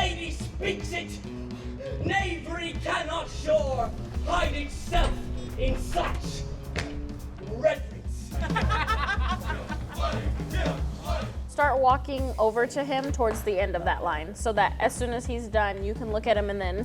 lady speaks it. Knavery cannot sure hide itself in such reverence. Start walking over to him towards the end of that line so that as soon as he's done, you can look at him and then...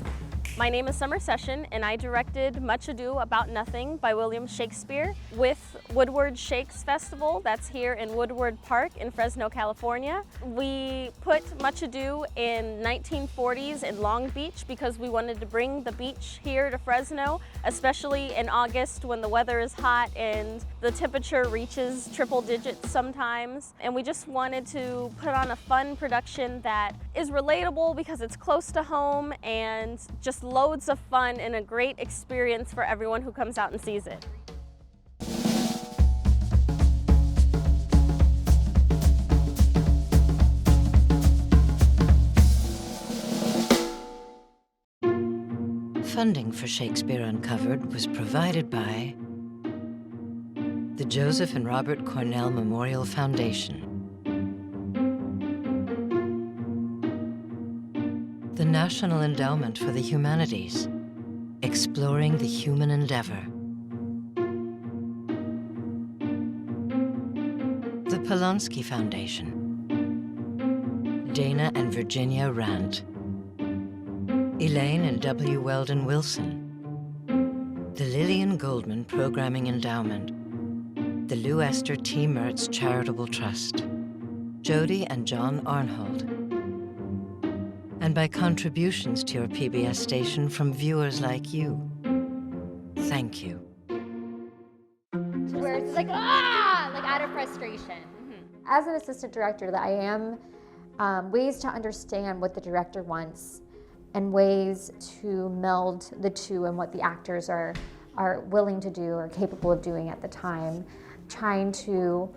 My name is Summer Session, and I directed Much Ado About Nothing by William Shakespeare with Woodward Shakespeare Festival. That's here in Woodward Park in Fresno, California. We put Much Ado in 1940s in Long Beach because we wanted to bring the beach here to Fresno, especially in August when the weather is hot and the temperature reaches triple digits sometimes. And we just wanted to put on a fun production that is relatable because it's close to home and just loads of fun and a great experience for everyone who comes out and sees it. Funding for Shakespeare Uncovered was provided by the Joseph and Robert Cornell Memorial Foundation, the National Endowment for the Humanities, exploring the human endeavor, the Polonsky Foundation, Dana and Virginia Rand, Elaine and W. Weldon Wilson, the Lillian Goldman Programming Endowment, the Lou Esther T. Mertz Charitable Trust, Jody and John Arnhold, and by contributions to your PBS station from viewers like you. Thank you. Where it's like, out of frustration. As an assistant director, that I am ways to understand what the director wants and ways to meld the two and what the actors are willing to do or capable of doing at the time, trying to,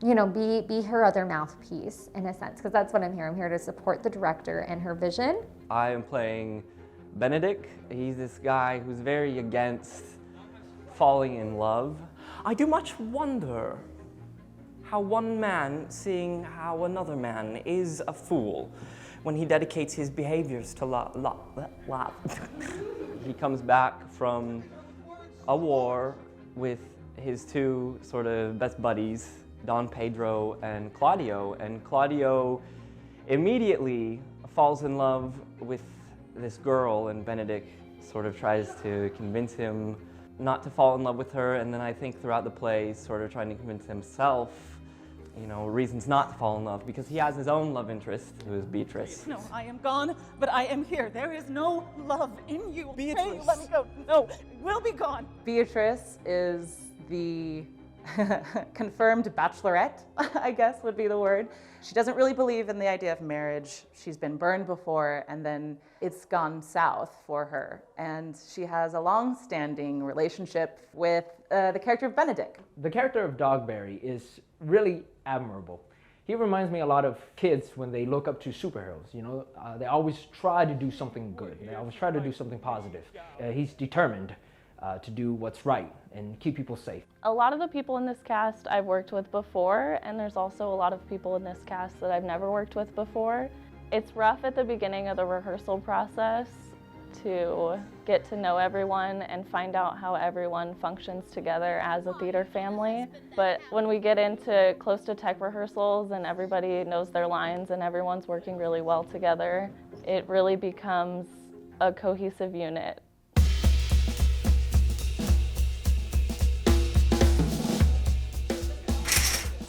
be her other mouthpiece in a sense, because that's what I'm here. I'm here to support the director and her vision. I am playing Benedict. He's this guy who's very against falling in love. I do much wonder how one man seeing how another man is a fool when he dedicates his behaviors to love. He comes back from a war with his two sort of best buddies, Don Pedro and Claudio immediately falls in love with this girl, and Benedict sort of tries to convince him not to fall in love with her, and then I think throughout the play he's sort of trying to convince himself reasons not to fall in love, because he has his own love interest, who is Beatrice. No, I am gone, but I am here. There is no love in you. Beatrice. Hey, let me go. No, we'll be gone. Beatrice is the confirmed bachelorette, I guess would be the word. She doesn't really believe in the idea of marriage. She's been burned before, and then it's gone south for her. And she has a long-standing relationship with the character of Benedict. The character of Dogberry is really admirable. He reminds me a lot of kids when they look up to superheroes. They always try to do something good. They always try to do something positive. He's determined to do what's right and keep people safe. A lot of the people in this cast I've worked with before, and there's also a lot of people in this cast that I've never worked with before. It's rough at the beginning of the rehearsal process to get to know everyone and find out how everyone functions together as a theater family. But when we get into close to tech rehearsals and everybody knows their lines and everyone's working really well together, it really becomes a cohesive unit.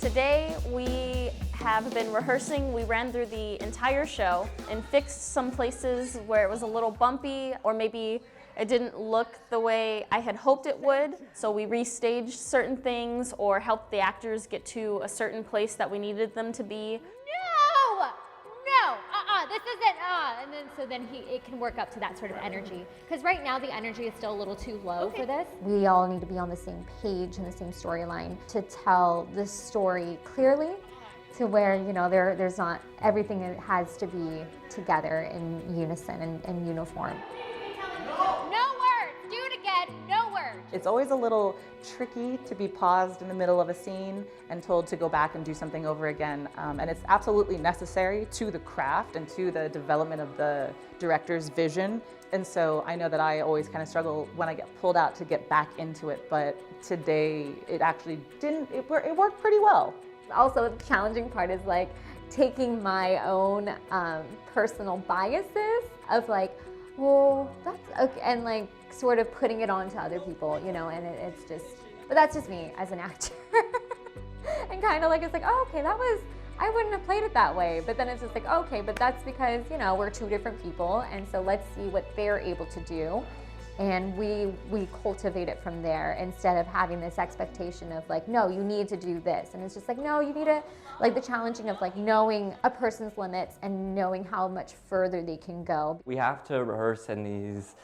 Today we have been rehearsing. We ran through the entire show and fixed some places where it was a little bumpy or maybe it didn't look the way I had hoped it would. So we restaged certain things or helped the actors get to a certain place that we needed them to be. No, this isn't, and then it can work up to that sort of energy. Because right now the energy is still a little too low for this. We all need to be on the same page and the same storyline to tell this story clearly, to where there's not everything. It has to be together in unison and uniform. No words. Do it again. No words. It's always a little tricky to be paused in the middle of a scene and told to go back and do something over again. And it's absolutely necessary to the craft and to the development of the director's vision. And so I know that I always kind of struggle when I get pulled out to get back into it, but today it actually didn't, it worked pretty well. Also, the challenging part is like taking my own personal biases of like, well, that's okay, and like sort of putting it on to other people, you know, and it's just, but that's just me as an actor. And kind of like, it's like, oh, okay, that was, I wouldn't have played it that way. But then it's just like, okay, but that's because, you know, we're two different people. And so let's see what they're able to do. And we cultivate it from there instead of having this expectation of like, no, you need to do this. And it's just like, no, you need to, like the challenging of like knowing a person's limits and knowing how much further they can go. We have to rehearse in these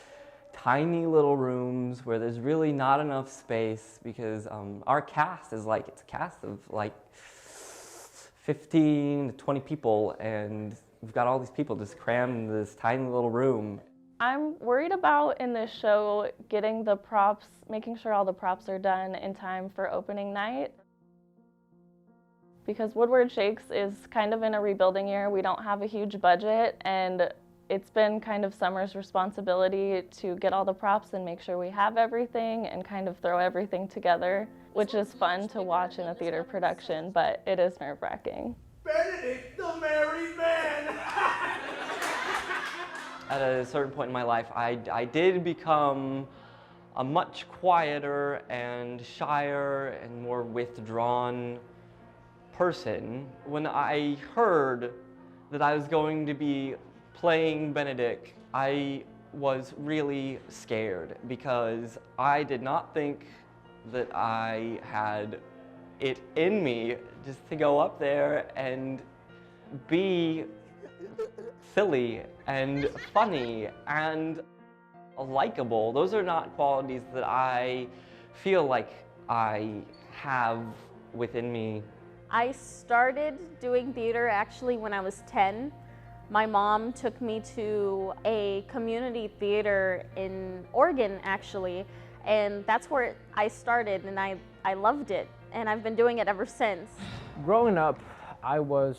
tiny little rooms where there's really not enough space because our cast is like, it's a cast of like 15 to 20 people, and we've got all these people just crammed in this tiny little room. I'm worried about in this show getting the props, making sure all the props are done in time for opening night. Because Woodward Shakes is kind of in a rebuilding year. We don't have a huge budget, and it's been kind of Summer's responsibility to get all the props and make sure we have everything and kind of throw everything together, which is fun to watch in a theater production, but it is nerve-wracking. Benedict, the married man! At a certain point in my life, I did become a much quieter and shyer and more withdrawn person. When I heard that I was going to be playing Benedict, I was really scared because I did not think that I had it in me just to go up there and be silly and funny and likable. Those are not qualities that I feel like I have within me. I started doing theater actually when I was 10. My mom took me to a community theater in Oregon actually, and that's where I started, and I loved it, and I've been doing it ever since. Growing up, I was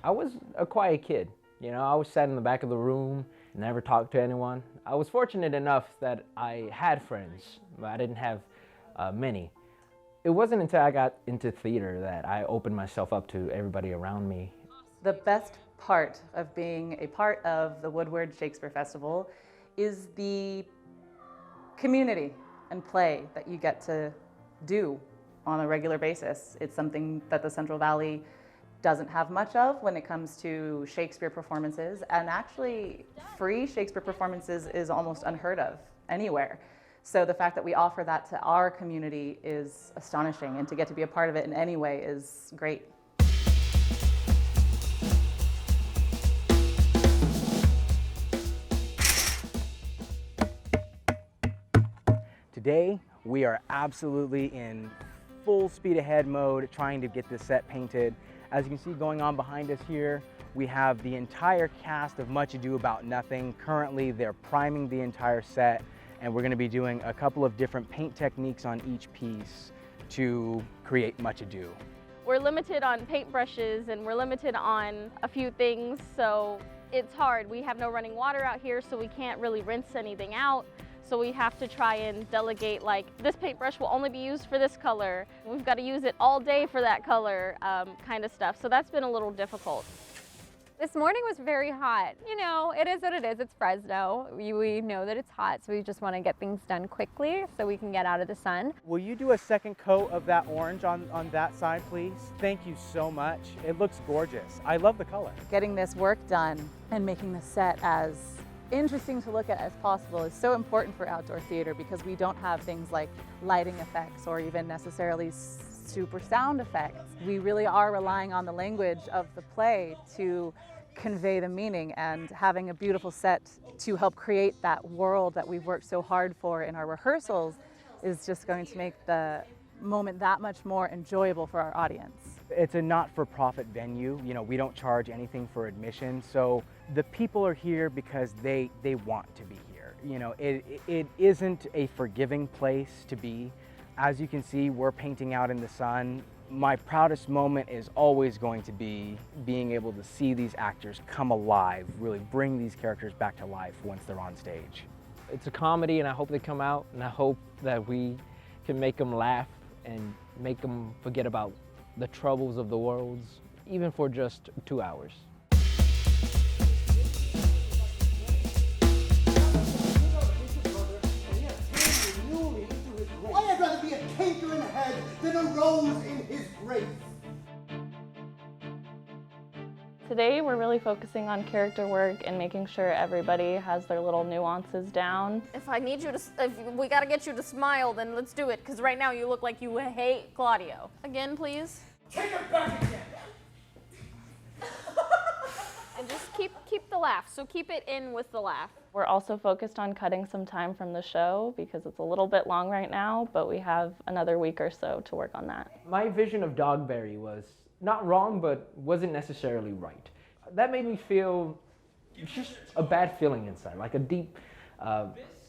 a quiet kid. You know, I was sat in the back of the room, never talked to anyone. I was fortunate enough that I had friends, but I didn't have many. It wasn't until I got into theater that I opened myself up to everybody around me. The best part of being a part of the Woodward Shakespeare Festival is the community and play that you get to do on a regular basis. It's something that the Central Valley doesn't have much of when it comes to Shakespeare performances, and actually free Shakespeare performances is almost unheard of anywhere. So the fact that we offer that to our community is astonishing, and to get to be a part of it in any way is great. Today, we are absolutely in full speed ahead mode trying to get this set painted. As you can see going on behind us here, we have the entire cast of Much Ado About Nothing. Currently, they're priming the entire set, and we're going to be doing a couple of different paint techniques on each piece to create Much Ado. We're limited on paintbrushes and we're limited on a few things, so it's hard. We have no running water out here, so we can't really rinse anything out. So we have to try and delegate, like, this paintbrush will only be used for this color. We've got to use it all day for that color, kind of stuff. So that's been a little difficult. This morning was very hot. You know, it is what it is. It's Fresno. We know that it's hot, so we just want to get things done quickly so we can get out of the sun. Will you do a second coat of that orange on that side, please? Thank you so much. It looks gorgeous. I love the color. Getting this work done and making the set as interesting to look at as possible is so important for outdoor theater, because we don't have things like lighting effects or even necessarily super sound effects. We really are relying on the language of the play to convey the meaning, and having a beautiful set to help create that world that we've worked so hard for in our rehearsals is just going to make the moment that much more enjoyable for our audience. It's a not-for-profit venue. You know, we don't charge anything for admission, so the people are here because they want to be here. You know, it isn't a forgiving place to be. As you can see, we're painting out in the sun. My proudest moment is always going to be being able to see these actors come alive, really bring these characters back to life once they're on stage. It's a comedy, and I hope they come out, and I hope that we can make them laugh and make them forget about the troubles of the world, even for just 2 hours. I'd rather be a canker in the head than a rose in his grace. Today we're really focusing on character work and making sure everybody has their little nuances down. If I need you to, if we gotta get you to smile, then let's do it. Because right now you look like you hate Claudio. Again, please. Take it back again. And just keep the laugh. So keep it in with the laugh. We're also focused on cutting some time from the show because it's a little bit long right now, but we have another week or so to work on that. My vision of Dogberry was not wrong, but wasn't necessarily right. That made me feel just a bad feeling inside, like a deep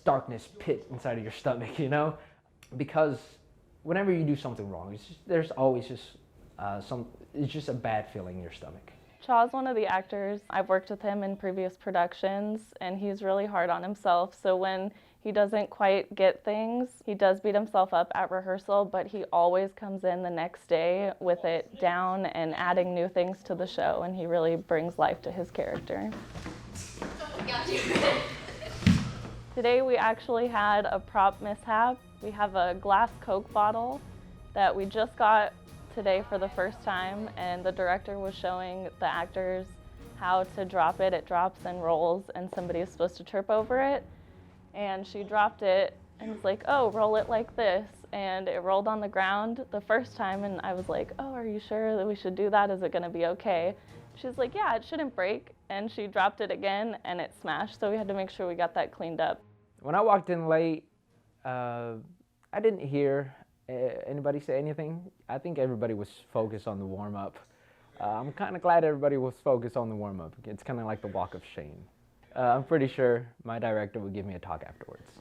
darkness pit inside of your stomach, you know? Because whenever you do something wrong, there's always just it's just a bad feeling in your stomach. Chaw's one of the actors. I've worked with him in previous productions, and he's really hard on himself. So when he doesn't quite get things, he does beat himself up at rehearsal, but he always comes in the next day with it down and adding new things to the show, and he really brings life to his character. Today we actually had a prop mishap. We have a glass Coke bottle that we just got today for the first time, and the director was showing the actors how to drop it. It drops and rolls, and somebody is supposed to trip over it. And she dropped it and was like, oh, roll it like this. And it rolled on the ground the first time, and I was like, oh, are you sure that we should do that? Is it gonna be okay? She's like, yeah, it shouldn't break. And she dropped it again, and it smashed, so we had to make sure we got that cleaned up. When I walked in late, I didn't hear anybody say anything. I think everybody was focused on the warm-up. I'm kind of glad everybody was focused on the warm-up. It's kind of like the walk of shame. I'm pretty sure my director would give me a talk afterwards.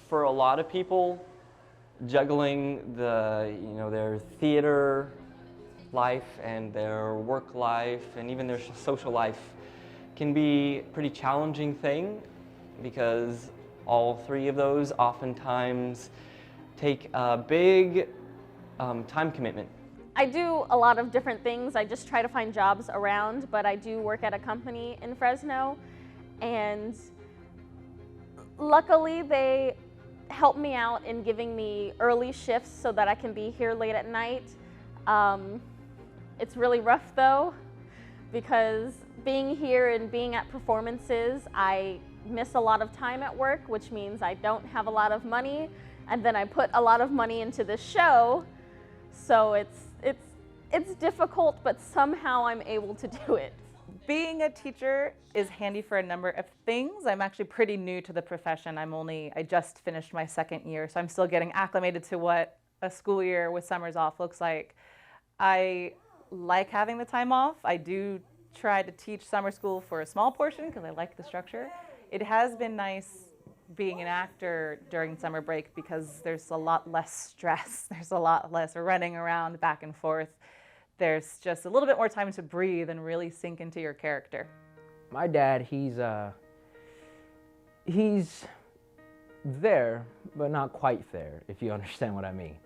For a lot of people, juggling their theater life and their work life and even their social life can be a pretty challenging thing, because all three of those oftentimes take a big time commitment. I do a lot of different things. I just try to find jobs around, but I do work at a company in Fresno, and luckily they help me out in giving me early shifts so that I can be here late at night. It's really rough though, because being here and being at performances, I miss a lot of time at work, which means I don't have a lot of money, and then I put a lot of money into the show, so it's difficult, but somehow I'm able to do it. Being a teacher is handy for a number of things. I'm actually pretty new to the profession. I just finished my second year, so I'm still getting acclimated to what a school year with summers off looks like. I like having the time off. I do try to teach summer school for a small portion because I like the structure. It has been nice being an actor during summer break because there's a lot less stress. There's a lot less running around back and forth. There's just a little bit more time to breathe and really sink into your character. My dad, he's there, but not quite there, if you understand what I mean.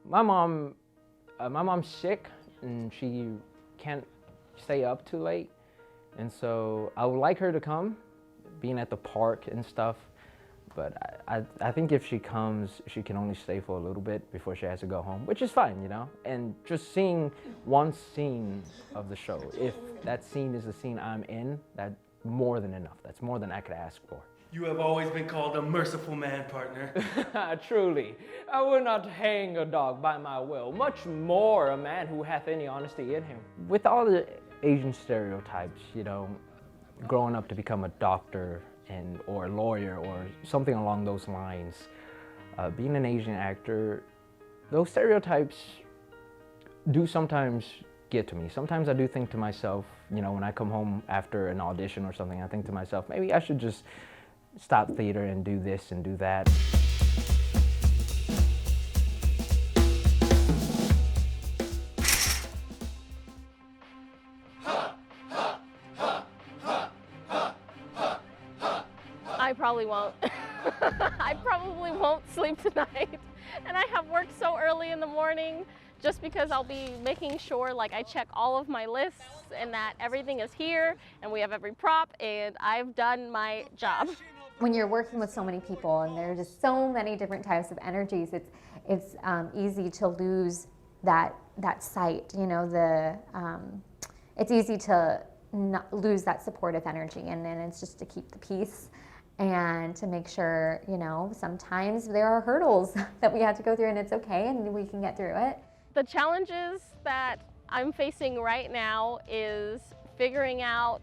My mom's sick, and she can't stay up too late, and so I would like her to come, being at the park and stuff, but I think if she comes, she can only stay for a little bit before she has to go home, which is fine, you know? And just seeing one scene of the show, if that scene is the scene I'm in, that's more than enough. That's more than I could ask for. You have always been called a merciful man, partner. Truly, I would not hang a dog by my will, much more a man who hath any honesty in him. With all the Asian stereotypes, you know, growing up to become a doctor or a lawyer or something along those lines, being an Asian actor, those stereotypes do sometimes get to me. Sometimes I do think to myself, you know, when I come home after an audition or something, I think to myself, maybe I should just stop theater and do this and do that. I probably won't. I probably won't sleep tonight. And I have work so early in the morning just because I'll be making sure like I check all of my lists and that everything is here and we have every prop and I've done my job. When you're working with so many people and there are just so many different types of energies, it's easy to lose that sight. You know, it's easy to not lose that supportive energy, and then it's just to keep the peace and to make sure, you know, sometimes there are hurdles that we have to go through, and it's okay, and we can get through it. The challenges that I'm facing right now is figuring out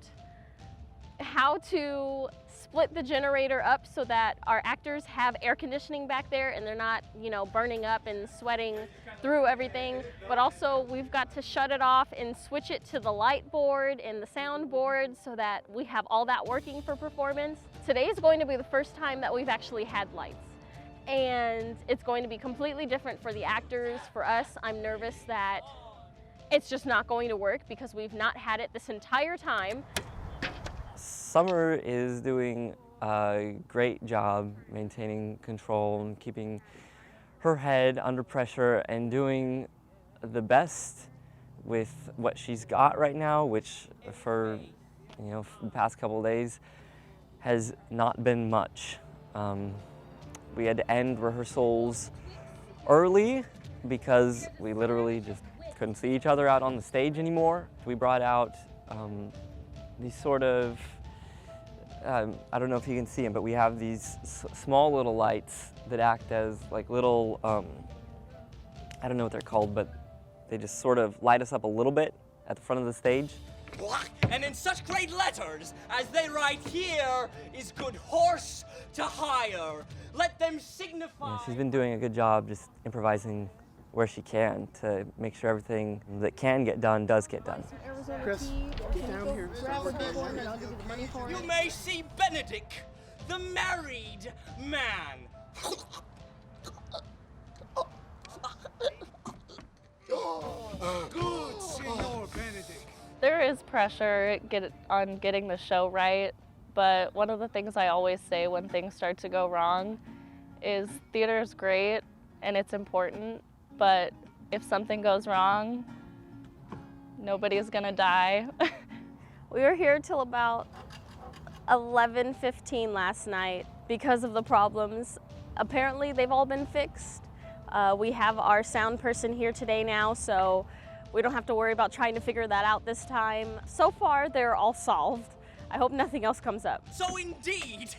how to split the generator up so that our actors have air conditioning back there and they're not, you know, burning up and sweating through everything. But also we've got to shut it off and switch it to the light board and the sound board so that we have all that working for performance. Today is going to be the first time that we've actually had lights. And it's going to be completely different for the actors. For us, I'm nervous that it's just not going to work because we've not had it this entire time. Summer is doing a great job maintaining control and keeping her head under pressure and doing the best with what she's got right now, which for the past couple of days has not been much. We had to end rehearsals early because we literally just couldn't see each other out on the stage anymore. We brought out these sort of, I don't know if you can see them, but we have these small little lights that act as like little, I don't know what they're called, but they just sort of light us up a little bit at the front of the stage. And in such great letters as they write here is good horse to hire. Let them signify. Yeah, she's been doing a good job just improvising where she can to make sure everything that can get done does get done. Chris, get down here. You may see Benedict, the married man. Good, Senor Benedict. There is pressure on getting the show right, but one of the things I always say when things start to go wrong is theater is great and it's important, but if something goes wrong, nobody's gonna die. We were here till about 11:15 last night because of the problems. Apparently they've all been fixed. We have our sound person here today now, so we don't have to worry about trying to figure that out this time. So far, they're all solved. I hope nothing else comes up. So indeed,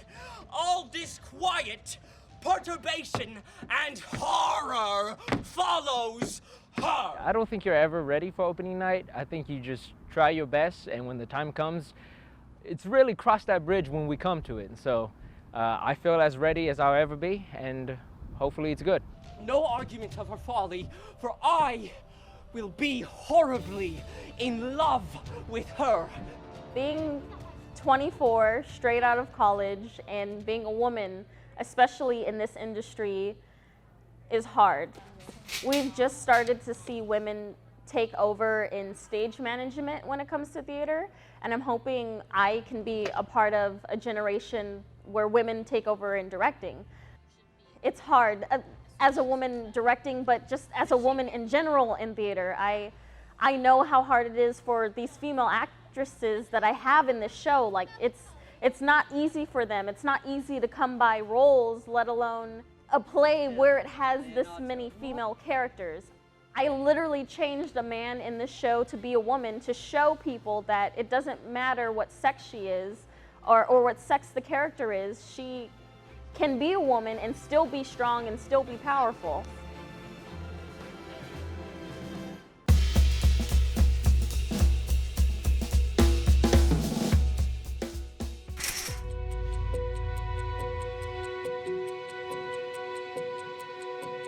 all disquiet, perturbation, and horror follows her. I don't think you're ever ready for opening night. I think you just try your best, and when the time comes, it's really cross that bridge when we come to it. And so I feel as ready as I'll ever be, and hopefully it's good. No argument of her folly, for I will be horribly in love with her. Being 24, straight out of college, and being a woman, especially in this industry, is hard. We've just started to see women take over in stage management when it comes to theater, and I'm hoping I can be a part of a generation where women take over in directing. It's hard as a woman directing, but just as a woman in general in theater. I know how hard it is for these female actresses that I have in this show. Like, it's not easy for them. It's not easy to come by roles, let alone a play where it has this many female characters. I literally changed a man in this show to be a woman to show people that it doesn't matter what sex she is or what sex the character is. She can be a woman and still be strong and still be powerful.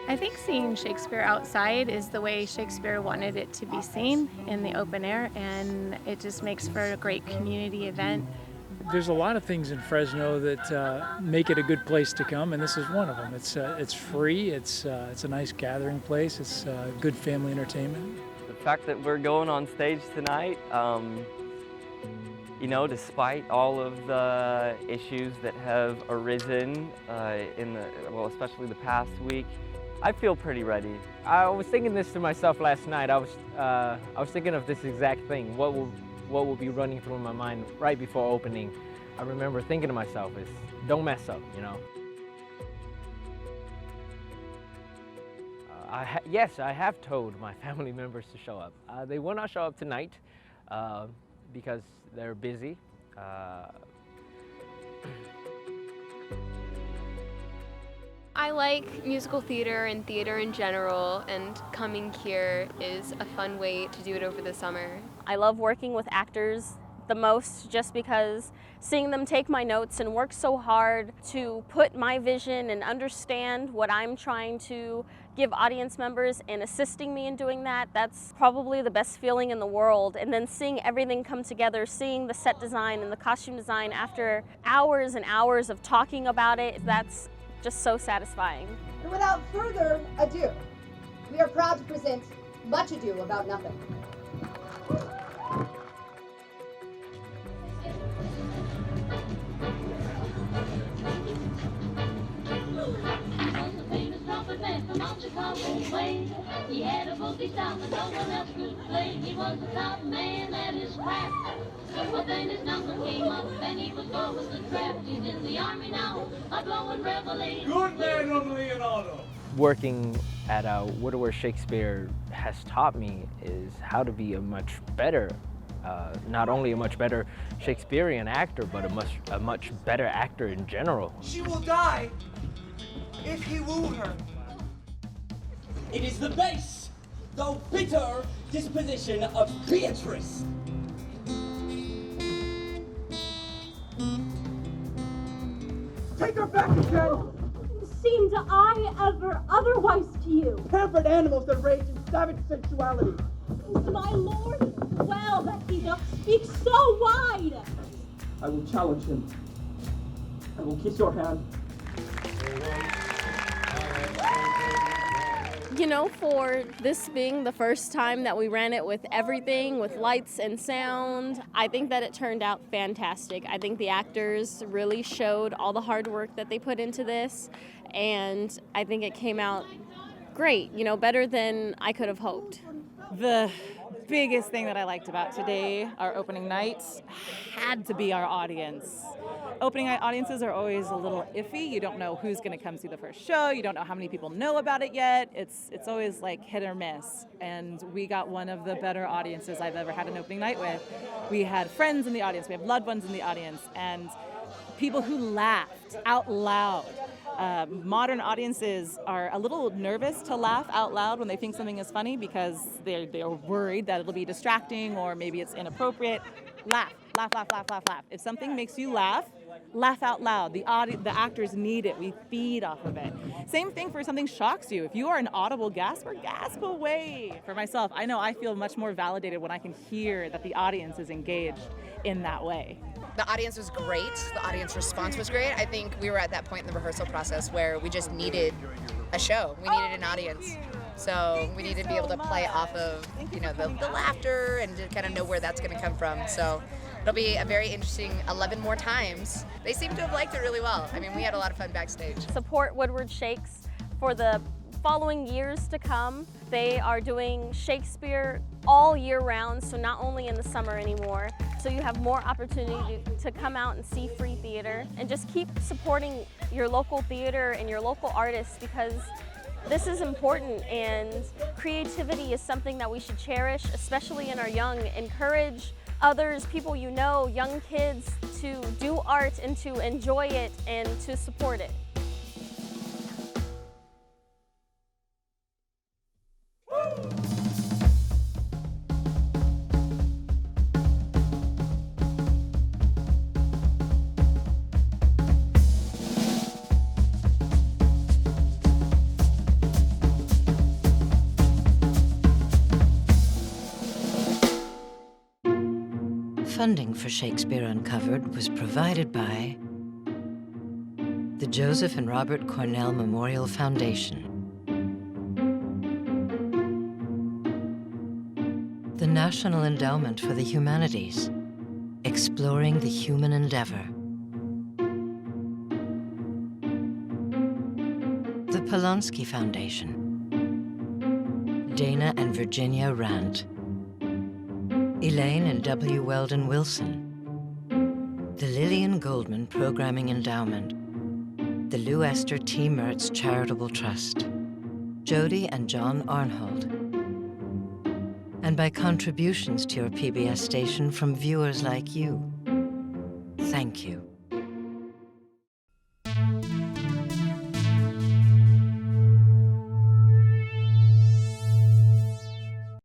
I think seeing Shakespeare outside is the way Shakespeare wanted it to be seen, in the open air, and it just makes for a great community event. There's a lot of things in Fresno that make it a good place to come, and this is one of them. It's free, it's a nice gathering place, it's good family entertainment. The fact that we're going on stage tonight, you know, despite all of the issues that have arisen especially the past week, I feel pretty ready. I was thinking this to myself last night. I was thinking of this exact thing. What will be running through my mind right before opening? I remember thinking to myself is, don't mess up, you know. Yes, I have told my family members to show up. They will not show up tonight because they're busy. I like musical theater and theater in general, and coming here is a fun way to do it over the summer. I love working with actors the most just because seeing them take my notes and work so hard to put my vision and understand what I'm trying to give audience members and assisting me in doing that, that's probably the best feeling in the world. And then seeing everything come together, seeing the set design and the costume design after hours and hours of talking about it, that's just so satisfying. And without further ado, we are proud to present Much Ado About Nothing. He had a boogie style that no one else could play. He was the top man at his craft. But then his number came up and he was going with the draft. He's in the army now, a blowing reveille. Good man on Leonardo. Working at Woodward Shakespeare has taught me is how to be a much better, not only a much better Shakespearean actor, but a much better actor in general. She will die if he woo her. It is the base, though bitter, disposition of Beatrice. Take her back again! Seemed I ever otherwise to you? Pampered animals that rage in savage sensuality. Is my lord well that he doth speak so wide? I will challenge him. I will kiss your hand. You know, for this being the first time that we ran it with everything, with lights and sound, I think that it turned out fantastic. I think the actors really showed all the hard work that they put into this, and I think it came out great, you know, better than I could have hoped. The biggest thing that I liked about today, our opening night, had to be our audience. Opening night audiences are always a little iffy. You don't know who's going to come see the first show. You don't know how many people know about it yet. It's always like hit or miss. And we got one of the better audiences I've ever had an opening night with. We had friends in the audience. We have loved ones in the audience. And people who laughed out loud. Modern audiences are a little nervous to laugh out loud when they think something is funny because they're worried that it'll be distracting or maybe it's inappropriate. Laugh, laugh, laugh, laugh, laugh, laugh. If something makes you laugh out loud. The actors need it. We feed off of it. Same thing for something shocks you. If you are an audible gasper, gasp away. For myself, I know I feel much more validated when I can hear that the audience is engaged in that way. The audience was great. The audience response was great. I think we were at that point in the rehearsal process where we just needed a show. We needed an audience. So we need to be able to play off of, you know, the laughter and to kind of know where that's going to come from. So it'll be a very interesting 11 more times. They seem to have liked it really well. I mean, we had a lot of fun backstage. Support Woodward Shakes for the following years to come. They are doing Shakespeare all year round, so not only in the summer anymore. So you have more opportunity to come out and see free theater, and just keep supporting your local theater and your local artists, because this is important, and creativity is something that we should cherish, especially in our young. Encourage others, people you know, young kids, to do art and to enjoy it and to support it. Funding for Shakespeare Uncovered was provided by the Joseph and Robert Cornell Memorial Foundation, the National Endowment for the Humanities, exploring the human endeavor, the Polonsky Foundation, Dana and Virginia Rant, Elaine and W. Weldon Wilson, the Lillian Goldman Programming Endowment, the Lou Esther T. Mertz Charitable Trust, Jody and John Arnhold, and by contributions to your PBS station from viewers like you. Thank you.